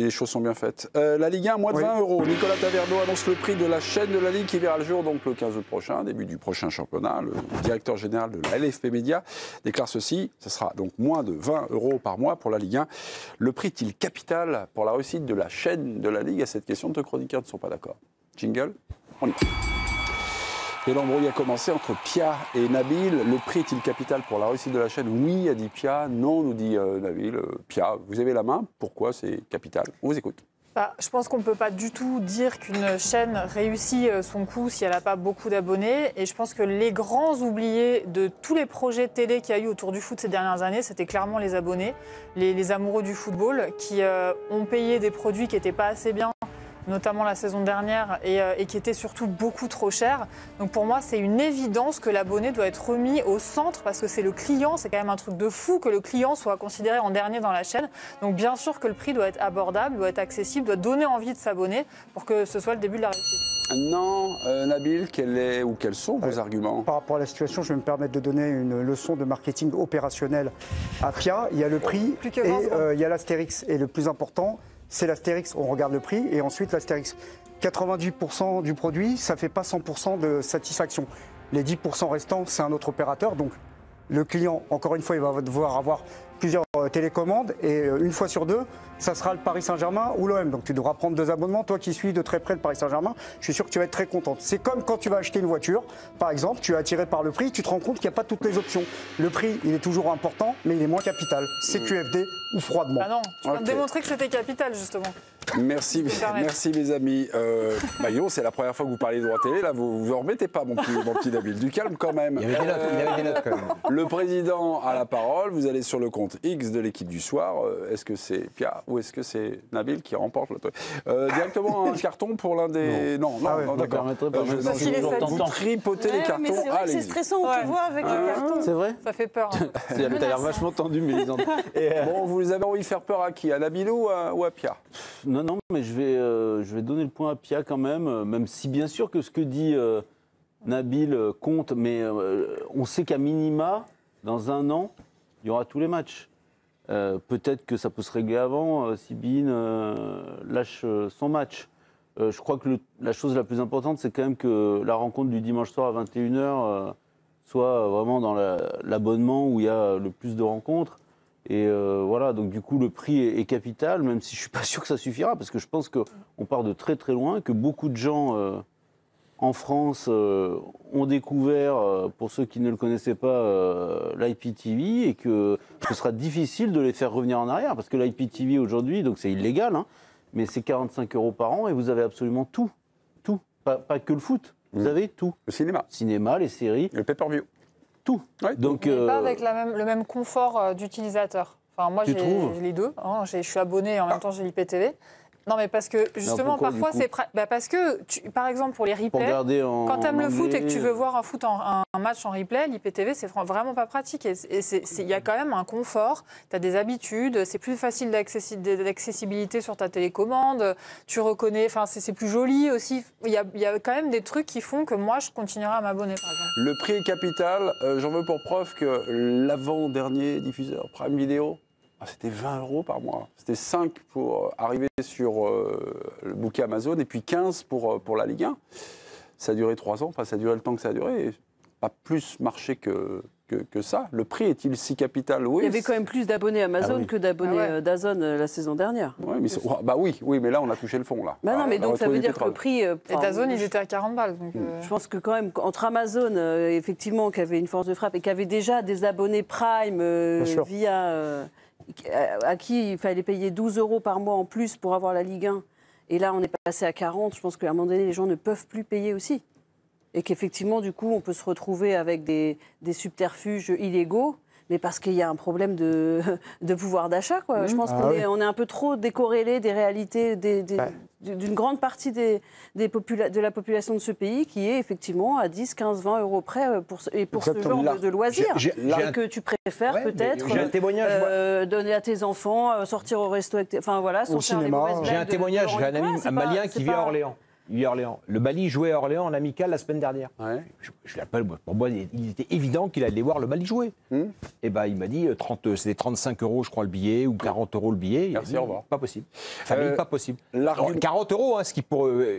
Les choses sont bien faites. La Ligue 1, moins de 20 €. Nicolas Taverneau annonce le prix de la chaîne de la Ligue qui verra le jour donc le 15 août prochain, début du prochain championnat. Le directeur général de la LFP Média déclare ceci. Ce sera donc moins de 20 € par mois pour la Ligue 1. Le prix est-il capital pour la réussite de la chaîne de la Ligue? À cette question, deux chroniqueurs ne sont pas d'accord. Jingle, on y va. Et l'embrouille a commencé entre Pia et Nabil. Le prix est-il capital pour la réussite de la chaîne? Oui, a dit Pia. Non, nous dit Nabil. Pia, vous avez la main. Pourquoi c'est capital? On vous écoute. Je pense qu'on ne peut pas du tout dire qu'une chaîne réussit son coup si elle n'a pas beaucoup d'abonnés. Et je pense que les grands oubliés de tous les projets de télé qu'il y a eu autour du foot ces dernières années, c'était clairement les abonnés, les amoureux du football, qui ont payé des produits qui n'étaient pas assez bien, notamment la saison dernière, et qui était surtout beaucoup trop cher. Donc pour moi, c'est une évidence que l'abonné doit être remis au centre, parce que c'est le client, c'est quand même un truc de fou que le client soit considéré en dernier dans la chaîne. Donc bien sûr que le prix doit être abordable, doit être accessible, doit donner envie de s'abonner pour que ce soit le début de la réussite. Non, Nabil, quels sont vos arguments? Par rapport à la situation, je vais me permettre de donner une leçon de marketing opérationnel à Pia. Il y a le prix et il y a l'astérix. Et le plus important, c'est l'astérix. On regarde le prix et ensuite l'astérix. 90% du produit, ça ne fait pas 100% de satisfaction. Les 10% restants, c'est un autre opérateur. Donc le client, encore une fois, il va devoir avoir plusieurs télécommandes et une fois sur deux, ça sera le Paris Saint-Germain ou l'OM. Donc tu devras prendre 2 abonnements. Toi qui suis de très près le Paris Saint-Germain, je suis sûr que tu vas être très contente. C'est comme quand tu vas acheter une voiture, par exemple, tu es attiré par le prix, tu te rends compte qu'il n'y a pas toutes les options. Le prix, il est toujours important, mais il est moins capital. CQFD ou froidement. Ah non, tu viens de démontrer que c'était capital, justement. Merci mes amis. C'est la première fois que vous parlez de droit télé. Là, vous en remettez pas, mon petit Nabil. Du calme quand même. Il y avait des notes quand même. Le président a la parole. Vous allez sur le compte X de l'équipe du soir. Est-ce que c'est Pia ou est-ce que c'est Nabil qui remporte le truc? Directement un carton pour l'un des. Non, d'accord. Vous tripotez les cartons. Mais c'est vrai que c'est stressant, on te voit avec le carton. C'est vrai? Ça fait peur. T'as l'air vachement tendu, mais Bon, vous avez envie de faire peur à qui? À Nabil ou à Pia? Non, mais je vais donner le point à Pia quand même si bien sûr que ce que dit Nabil compte, mais on sait qu'à minima, dans 1 an, il y aura tous les matchs. Peut-être que ça peut se régler avant si Bein lâche son match. Je crois que la chose la plus importante, c'est quand même que la rencontre du dimanche soir à 21 h soit vraiment dans l'abonnement où il y a le plus de rencontres. Et voilà, donc du coup, le prix est capital, même si je ne suis pas sûr que ça suffira, parce que je pense qu'on part de très très loin, que beaucoup de gens en France ont découvert, pour ceux qui ne le connaissaient pas, l'IPTV, et que ce sera difficile de les faire revenir en arrière, parce que l'IPTV aujourd'hui, donc c'est illégal, hein, mais c'est 45 € par an, et vous avez absolument tout. Pas que le foot, vous avez tout. Le cinéma. Cinéma, les séries. Le pay-per-view. Tout. Ouais. Donc, mais pas avec le même confort d'utilisateur. Enfin, moi, j'ai les deux. Hein. Je suis abonné et en même temps, j'ai l'IPTV. Non, mais parce que justement, parfois, c'est parce que, par exemple, pour les replays, quand tu aimes le foot et que tu veux voir un match en replay, l'IPTV, c'est vraiment pas pratique. Et il y a quand même un confort, tu as des habitudes, c'est plus facile d'accessibilité sur ta télécommande, tu reconnais, enfin, c'est plus joli aussi. Il y a quand même des trucs qui font que moi, je continuerai à m'abonner, par exemple. Le prix est capital. J'en veux pour preuve que l'avant-dernier diffuseur, Prime Video, c'était 20 € par mois. C'était 5 pour arriver sur le bouquet Amazon et puis 15 pour la Ligue 1. Ça a duré 3 ans, enfin ça a duré le temps que ça a duré. Pas plus marché que ça. Le prix est-il si capital? Oui. Il y avait quand même plus d'abonnés Amazon que d'abonnés d'Azon la saison dernière. Ouais, mais oui, mais là on a touché le fond. Là. Non, mais donc ça veut dire que le prix... et d'Azon, ils étaient à 40 balles. Donc, je pense que quand même, entre Amazon, effectivement, qui avait une force de frappe et qui avait déjà des abonnés Prime via... à qui il fallait payer 12 € par mois en plus pour avoir la Ligue 1. Et là, on est passé à 40. Je pense qu'à un moment donné, les gens ne peuvent plus payer aussi. Et qu'effectivement, du coup, on peut se retrouver avec des subterfuges illégaux, mais parce qu'il y a un problème de pouvoir d'achat, quoi. Je pense qu'on est un peu trop décorrélé des réalités d'une grande partie de la population de ce pays qui est effectivement à 10, 15, 20 € près pour ce genre de loisirs. Et que tu préfères peut-être donner à tes enfants, sortir au resto, enfin voilà, au cinéma. J'ai un témoignage, j'ai un ami malien qui vit à Orléans. Orléans. Le Bali jouait à Orléans en amical la semaine dernière. Ouais. Je l'appelle, pour moi, il était évident qu'il allait voir le Bali jouer. Et ben, il m'a dit, c'était 35 € je crois le billet, ou 40 € le billet. Merci, dit, au revoir. Pas possible. Famille, pas possible. l'argument- Alors, 40 €, hein, ce qui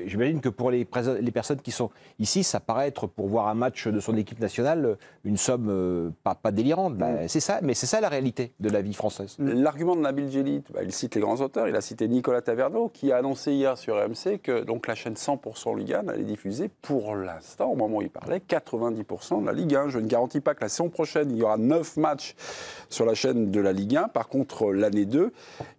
j'imagine que pour les personnes qui sont ici, ça paraît être, pour voir un match de son équipe nationale, une somme pas délirante. Ben, c'est ça, mais c'est ça la réalité de la vie française. L'argument de Nabil Djellit, il cite les grands auteurs. Il a cité Nicolas Taverneau, qui a annoncé hier sur RMC que donc, la chaîne 100% Ligue 1 allait diffuser, pour l'instant, au moment où il parlait, 90% de la Ligue 1. Je ne garantis pas que la saison prochaine, il y aura 9 matchs sur la chaîne de la Ligue 1. Par contre, l'année 2,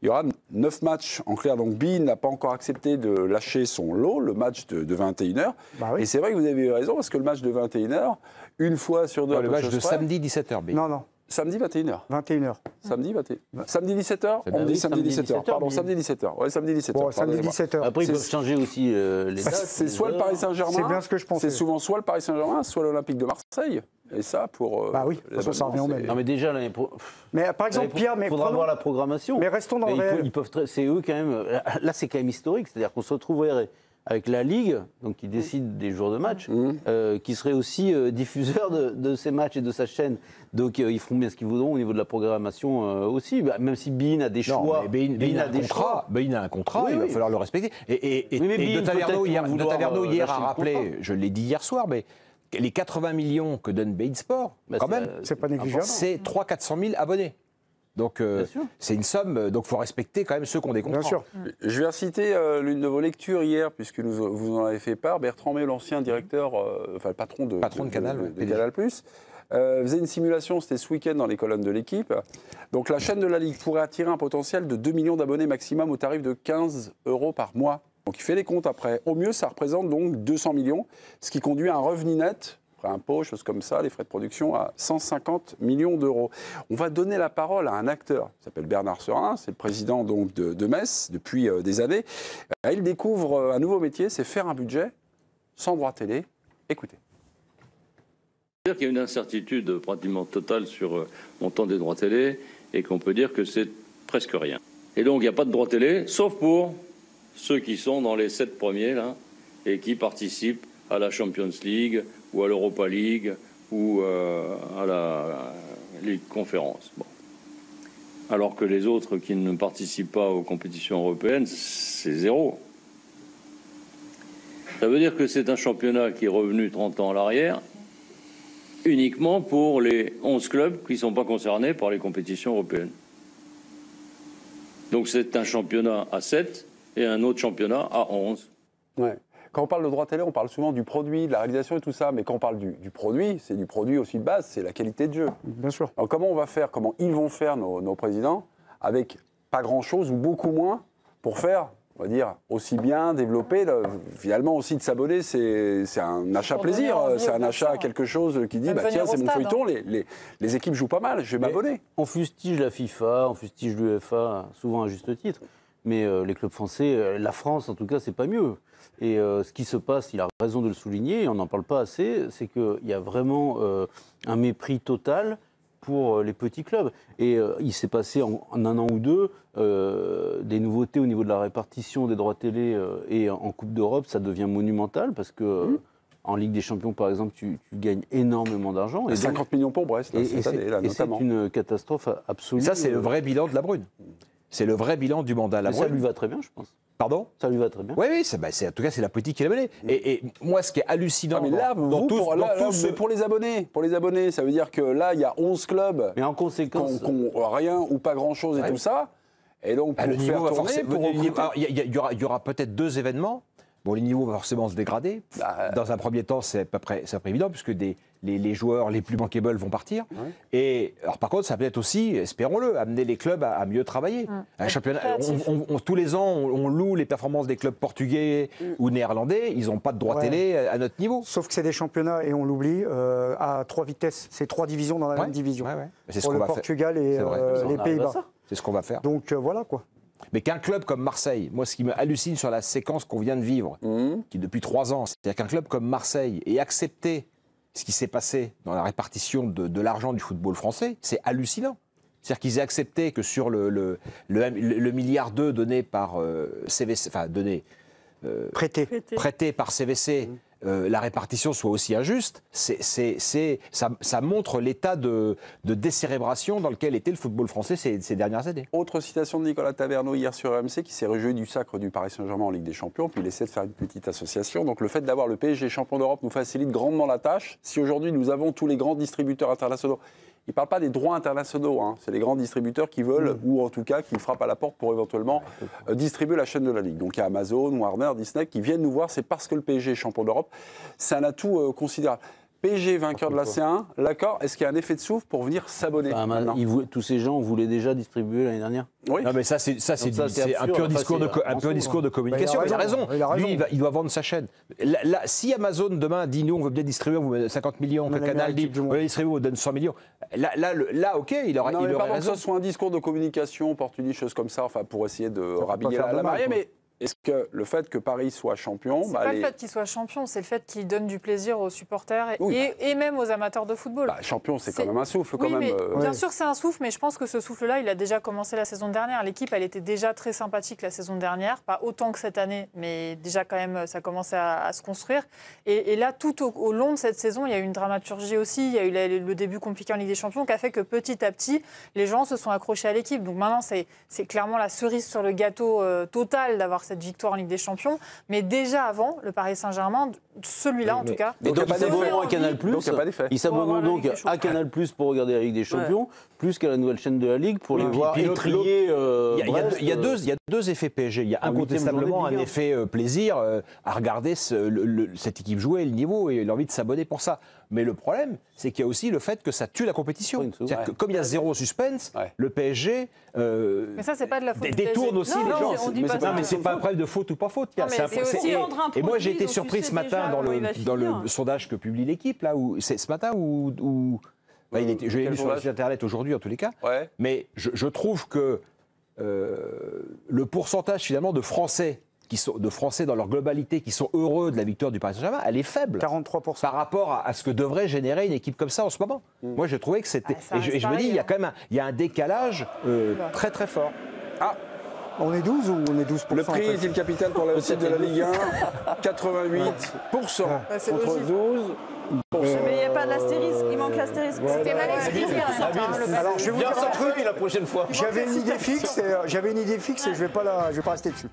il y aura 9 matchs. En clair, donc beIN n'a pas encore accepté de lâcher son lot, le match de 21h. Bah oui. Et c'est vrai que vous avez eu raison, parce que le match de 21h, une fois sur deux... Le match de samedi 17h. Non. Samedi 21h. 21h. Samedi 21h. Samedi 17h. On me dit samedi 17h. Pardon, samedi 17h. Ouais, samedi 17h. Bon, samedi 17h. Après, ils peuvent changer aussi les dates. C'est soit le Paris Saint-Germain. C'est bien ce que je pensais. C'est souvent soit le Paris Saint-Germain, soit l'Olympique de Marseille. Et ça, pour. Bah oui, de toute façon, ça revient au même. Non, mais déjà, l'année Mais par exemple, Pierre, il faudra voir la programmation. Mais restons dans le réel. C'est eux quand même. Là, c'est quand même historique. C'est-à-dire qu'on se retrouverait avec la Ligue, donc qui décide des jours de match, qui serait aussi diffuseur de ces matchs et de sa chaîne. Donc ils feront bien ce qu'ils voudront au niveau de la programmation aussi, même si beIN a des choix. beIN a des choix. beIN a un contrat, Oui, il va oui. falloir le respecter. Et beIN, De Taverneau hier, lâcher a le rappelé, contrat. je l'ai dit hier soir, mais les 80 millions que donne beIN Sport, quand même, C'est pas négligeable. c'est 300 000 à 400 000 abonnés. Donc c'est une somme, donc il faut respecter quand même ceux qui ont des contrats. Bien sûr. Je vais reciter l'une de vos lectures hier, puisque vous en avez fait part. Bertrand May, l'ancien directeur, enfin le patron de Canal, de PDG. Canal+, faisait une simulation, c'était ce week-end dans les colonnes de l'équipe. Donc la chaîne de la Ligue pourrait attirer un potentiel de 2 millions d'abonnés maximum au tarif de 15 € par mois. Donc il fait les comptes après. Au mieux, ça représente donc 200 millions, ce qui conduit à un revenu net, après impôts, choses comme ça, les frais de production, à 150 millions d'euros. On va donner la parole à un acteur, il s'appelle Bernard Serin, c'est le président donc de Metz depuis des années. Il découvre un nouveau métier, c'est faire un budget sans droit télé. Écoutez. C'est-à-dire qu'il y a une incertitude pratiquement totale sur le montant des droits télé et qu'on peut dire que c'est presque rien. Et donc il n'y a pas de droits télé, sauf pour ceux qui sont dans les 7 premiers là et qui participent à la Champions League ou à l'Europa League ou à la Ligue Conférence. Bon. Alors que les autres qui ne participent pas aux compétitions européennes, c'est zéro. Ça veut dire que c'est un championnat qui est revenu 30 ans à l'arrière, uniquement pour les 11 clubs qui ne sont pas concernés par les compétitions européennes. Donc c'est un championnat à 7 et un autre championnat à 11. Ouais. Quand on parle de droit télé, on parle souvent du produit, de la réalisation et tout ça. Mais quand on parle du produit, c'est du produit aussi de base, c'est la qualité de jeu. Bien sûr. Alors comment on va faire, comment ils vont faire nos présidents, avec pas grand-chose ou beaucoup moins, pour faire, on va dire, aussi bien développer, finalement aussi de s'abonner, c'est un achat Pour plaisir, donner envie c'est aux un achat personnes. quelque chose qui dit, Même bah, venir tiens, au c'est mon stade, feuilleton, les équipes jouent pas mal, je vais m'abonner. On fustige la FIFA, on fustige l'UEFA, souvent à juste titre. Mais les clubs français, la France en tout cas, c'est pas mieux. Et ce qui se passe, il a raison de le souligner, et on n'en parle pas assez, c'est qu'il y a vraiment un mépris total pour les petits clubs. Et il s'est passé en un an ou deux des nouveautés au niveau de la répartition des droits télé et en Coupe d'Europe, ça devient monumental parce que en Ligue des Champions, par exemple, tu gagnes énormément d'argent. Et 50 millions pour Brest, là, cette année, là, et c'est notamment. une catastrophe absolue. Et ça, c'est le vrai bilan de la Brune. C'est le vrai bilan du mandat Mais ça Labrune. lui va très bien, je pense. Pardon ? Ça lui va très bien. Oui, en tout cas, c'est la politique qu'il a menée. Et moi, ce qui est hallucinant Ah, mais là, pour les abonnés, ça veut dire que là, il y a 11 clubs Mais en conséquence, qui n'ont rien ou pas grand-chose et tout ça. Et donc, pour le faire niveau va tourner, forcément. pour recruter- Il y aura peut-être 2 événements. Bon, les niveaux vont forcément se dégrader. Dans un premier temps, c'est à peu près évident, puisque les joueurs les plus bankable vont partir. Ouais. Et alors, par contre, ça peut être aussi, espérons-le, amener les clubs à mieux travailler. Un championnat, tous les ans, on loue les performances des clubs portugais ou néerlandais. Ils n'ont pas de droit télé à notre niveau. Sauf que c'est des championnats, et on l'oublie, à 3 vitesses. C'est 3 divisions dans la même division. C'est ce Pour qu'on le va faire. Portugal et C'est vrai. les Pays-Bas. C'est ce qu'on va faire. Donc voilà quoi. Mais qu'un club comme Marseille, moi ce qui me hallucine sur la séquence qu'on vient de vivre, qui depuis 3 ans, c'est-à-dire qu'un club comme Marseille ait accepté ce qui s'est passé dans la répartition de l'argent du football français, c'est hallucinant. C'est-à-dire qu'ils aient accepté que sur le milliard 2 donné par CVC, enfin donné prêtés par CVC, la répartition soit aussi injuste, ça montre l'état de décérébration dans lequel était le football français ces dernières années. Autre citation de Nicolas Taverneau hier sur RMC qui s'est réjoui du sacre du Paris Saint-Germain en Ligue des Champions, puis il essaie de faire une petite association. Donc le fait d'avoir le PSG champion d'Europe nous facilite grandement la tâche. Si aujourd'hui nous avons tous les grands distributeurs internationaux, il ne parle pas des droits internationaux, hein. C'est les grands distributeurs qui veulent, ou en tout cas qui frappent à la porte pour éventuellement distribuer la chaîne de la Ligue. Donc il y a Amazon, Warner, Disney qui viennent nous voir, c'est parce que le PSG est champion d'Europe. C'est un atout considérable. PSG vainqueur de la C1, d'accord. Est-ce qu'il y a un effet de souffle pour venir s'abonner? Tous ces gens voulaient déjà distribuer l'année dernière. Oui. Non mais ça c'est un pur discours de communication. Il a raison. Lui il doit vendre sa chaîne. Là, si Amazon demain dit nous on veut bien distribuer, on veut 50 millions, que Canal dit on veut distribuer, on donne 100 millions. Là ok, il aurait raison. Que ce soit un discours de communication opportuniste, choses comme ça, enfin pour essayer de rhabiller la mariée, mais est-ce que le fait que Paris soit champion... C'est pas le fait qu'il soit champion, c'est le fait qu'il donne du plaisir aux supporters et même aux amateurs de football. Champion, c'est quand même un souffle. Bien sûr, c'est un souffle, mais je pense que ce souffle-là, il a déjà commencé la saison dernière. L'équipe, elle était déjà très sympathique la saison dernière, pas autant que cette année, mais déjà quand même, ça commençait à se construire. Et là, tout au long de cette saison, il y a eu une dramaturgie aussi. Il y a eu le début compliqué en Ligue des Champions qui a fait que petit à petit, les gens se sont accrochés à l'équipe. Donc maintenant, c'est clairement la cerise sur le gâteau totale d'avoir cette victoire en Ligue des Champions, mais déjà avant, le Paris Saint-Germain, celui-là en tout cas. Et donc ils s'abonneront à Canal+. Ils s'abonneront donc à Canal+ pour regarder la Ligue des Champions, plus qu'à la nouvelle chaîne de la Ligue pour les voir étrier. Il y a deux effets PSG. Il y a incontestablement un effet plaisir à regarder cette équipe jouer, le niveau et l'envie de s'abonner pour ça. Mais le problème, c'est qu'il y a aussi le fait que ça tue la compétition. Que, comme il y a zéro suspense, le PSG mais ça, c'est pas de la faute détourne aussi les gens. Mais c'est pas un problème de faute ou pas faute. Et moi, j'ai été surpris ce matin dans le sondage que publie l'équipe, là, c'est ce matin où je l'ai lu sur le site internet aujourd'hui en tous les cas. Ouais. Mais je trouve que le pourcentage finalement de Français dans leur globalité qui sont heureux de la victoire du Paris Saint-Germain, elle est faible. 43%. Par rapport à ce que devrait générer une équipe comme ça en ce moment. Moi, je trouvais que c'était... et je me dis, il y a quand même un décalage très très fort. Ah, on est 12 ou on est 12%? Le prix est-il capital pour la réussite de la Ligue 1? 88% contre 12%. Mais il n'y a pas d'astérisque, il manque l'astérisque. C'était mal expliqué. Alors, je vais vous dire un truc. la prochaine fois. J'avais une idée fixe et je ne vais pas rester dessus.